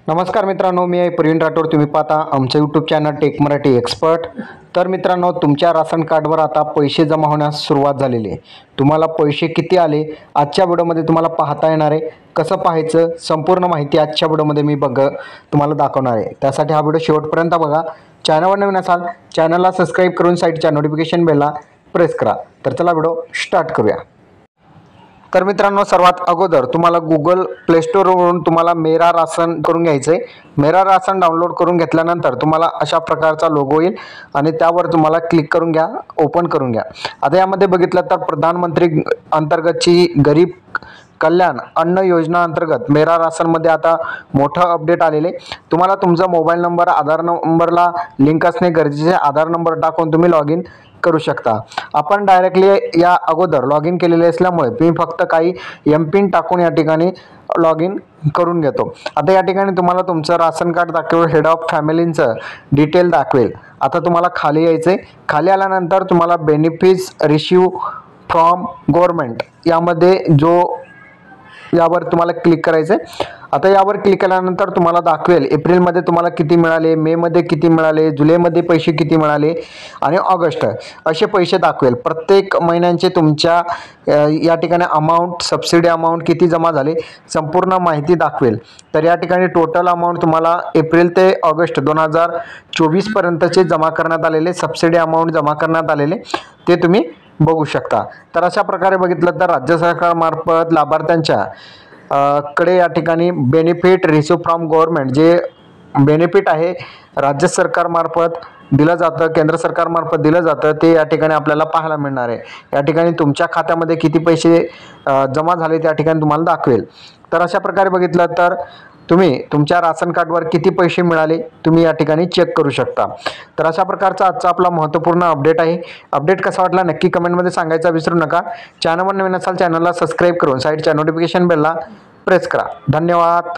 नमस्कार मित्रांनो, मी आहे प्रवीण राठोड. तुम्ही पाहता आमचं YouTube channel tech Marathi expert. तर मित्रांनो, तुमच्या राशन कार्डवर आता पैसे जमा होण्यास सुरुवात झालेली आहे. तुम्हाला पैसे किती आले आजच्या व्हिडिओमध्ये तुम्हाला पाहता येणार आहे. कसं पाहायचं संपूर्ण माहिती आजच्या व्हिडिओमध्ये मी तुम्हाला दाखवणार आहे. त्यासाठी हा व्हिडिओ शेवटपर्यंत बघा. चॅनलवर नवीन असाल चॅनलला सबस्क्राईब करून साईडच्या नोटिफिकेशन बेलला प्रेस करा. तर चला व्हिडिओ स्टार्ट करूया. तर मित्रांनो, सर्वात अगोदर तुम्हाला गुगल प्ले स्टोरवरून तुम्हाला मेरा राशन करून घ्यायचं आहे. मेरा राशन डाउनलोड करून घेतल्यानंतर तुम्हाला अशा प्रकारचा लोगो येईल आणि त्यावर तुम्हाला क्लिक करून घ्या, ओपन करून घ्या. आता यामध्ये बघितलं तर प्रधानमंत्री अंतर्गतची गरीब कल्याण अन्न योजना अंतर्गत मेरा राशनमध्ये आता मोठं अपडेट आलेले. तुम्हाला तुमचा मोबाईल नंबर आधार नंबरला लिंक असणे गरजेचे. आधार नंबर टाकून तुम्ही लॉग इन करू शकता. आपण डायरेक्टली या अगोदर लॉग इन केलेले असल्यामुळे मी फक्त काही एम-पिन टाकून या ठिकाणी लॉग इन करून घेतो. आता या ठिकाणी तुम्हाला तुमचं राशन कार्ड दाखवेल, हेड ऑफ फॅमिलीचं डिटेल दाखवेल. आता तुम्हाला खाली यायचं आहे. खाली आल्यानंतर तुम्हाला बेनिफिट्स रिसीव फ्रॉम गव्हर्नमेंट यामध्ये यावर तुम्हाला क्लिक करायचं आहे. आता यावर क्लिक केल्यानंतर तुम्हाला दाखवेल एप्रिलमध्ये तुम्हाला किती मिळाले, मेमध्ये किती मिळाले, जुलैमध्ये पैसे किती मिळाले आणि ऑगस्ट असे पैसे दाखवेल. प्रत्येक महिन्यांचे तुमच्या या ठिकाणी अमाऊंट, सबसिडी अमाऊंट किती जमा झाले संपूर्ण माहिती दाखवेल. तर या ठिकाणी टोटल अमाऊंट तुम्हाला एप्रिल ते ऑगस्ट 2024 पर्यंतचे जमा करण्यात आलेले सबसिडी अमाऊंट जमा करण्यात आलेले ते तुम्ही बघू शकता. तर अशा प्रकारे बघितलं तर राज्य सरकारमार्फत लाभार्थ्यांच्या कडे या ठिकाणी बेनिफिट रिसीव फ्रॉम गव्हर्नमेंट जे बेनिफिट आहे राज्य सरकारमार्फत दिलं जातं, केंद्र सरकारमार्फत दिलं जातं, ते या ठिकाणी आपल्याला पाहायला मिळणार आहे. या ठिकाणी तुमच्या खात्यामध्ये किती पैसे जमा झाले त्या ठिकाणी तुम्हाला दाखवेल. तर अशा प्रकारे बघितलं तर तुम्ही तुमच्या राशन कार्डवर किती पैसे मिळाले तुम्ही या ठिकाणी चेक करू शकता. तर अशा प्रकारचा आजचा आपला महत्त्वपूर्ण अपडेट आहे. अपडेट कसा वाटला नक्की कमेंटमध्ये सांगायचा विसरू नका. चॅनलवर नवीन असाल चॅनलला सबस्क्राईब करून साईडच्या नोटिफिकेशन बेलला प्रेस करा. धन्यवाद.